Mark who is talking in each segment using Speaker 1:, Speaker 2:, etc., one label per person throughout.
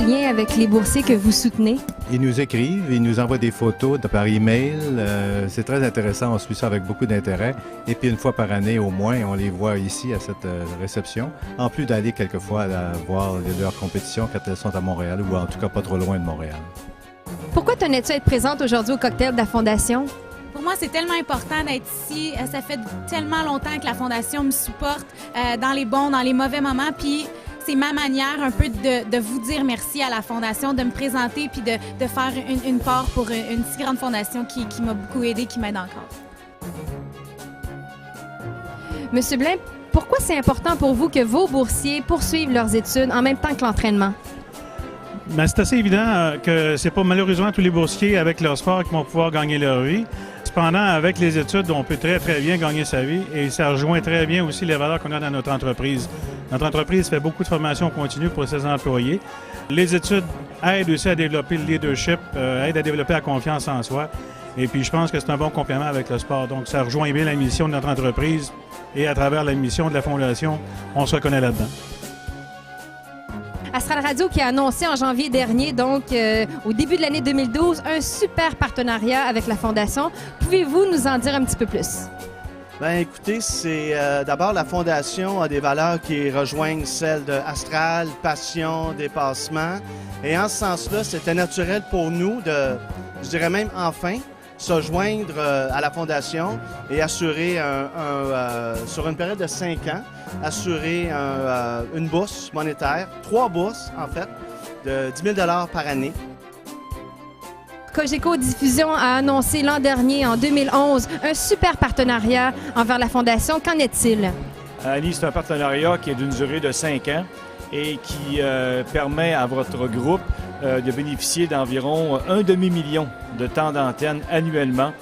Speaker 1: lien avec les boursiers que vous soutenez?
Speaker 2: Ils nous écrivent, ils nous envoient des photos par email. C'est très intéressant, on suit ça avec beaucoup d'intérêt. Et puis une fois par année au moins, on les voit ici à cette réception. En plus d'aller quelquefois voir leurs compétitions quand elles sont à Montréal ou en tout cas pas trop loin de Montréal.
Speaker 1: Pourquoi tenais-tu à être présente aujourd'hui au cocktail de la Fondation?
Speaker 3: Pour moi, c'est tellement important d'être ici. Ça fait tellement longtemps que la Fondation me supporte dans les bons, dans les mauvais moments. Puis c'est ma manière un peu de vous dire merci à la Fondation, de me présenter puis de faire une part pour une si grande fondation qui m'a beaucoup aidée, qui m'aide encore.
Speaker 1: Monsieur Blain, pourquoi c'est important pour vous que vos boursiers poursuivent leurs études en même temps que l'entraînement?
Speaker 4: Bien, c'est assez évident que c'est pas malheureusement tous les boursiers avec leur sport qui vont pouvoir gagner leur vie. Cependant, avec les études, on peut très, très bien gagner sa vie et ça rejoint très bien aussi les valeurs qu'on a dans notre entreprise. Notre entreprise fait beaucoup de formation continue pour ses employés. Les études aident aussi à développer le leadership, aident à développer la confiance en soi. Et puis, je pense que c'est un bon complément avec le sport. Donc, ça rejoint bien la mission de notre entreprise et à travers la mission de la Fondation, on se reconnaît là-dedans.
Speaker 1: Astral Radio qui a annoncé en janvier dernier, donc au début de l'année 2012, un super partenariat avec la Fondation. Pouvez-vous nous en dire un petit peu plus?
Speaker 5: Bien, écoutez, c'est d'abord la Fondation a des valeurs qui rejoignent celles de Astral, passion, dépassement. Et en ce sens-là, c'était naturel pour nous de, je dirais même enfin, se joindre à la Fondation et assurer sur une période de 5 ans, assurer une bourse monétaire, 3 bourses en fait, de 10 000 $ par année.
Speaker 1: Cogeco Diffusion a annoncé l'an dernier, en 2011, un super partenariat envers la Fondation. Qu'en est-il?
Speaker 6: Annie, c'est un partenariat qui est d'une durée de 5 ans et qui permet à votre groupe de bénéficier d'environ 1 demi-million de temps d'antenne annuellement,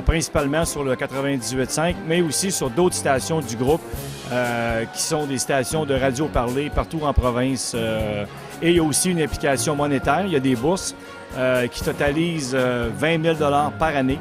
Speaker 6: principalement sur le 98.5, mais aussi sur d'autres stations du groupe qui sont des stations de radio parlée partout en province. Et il y a aussi une implication monétaire. Il y a des bourses qui totalisent 20 000 $ par année.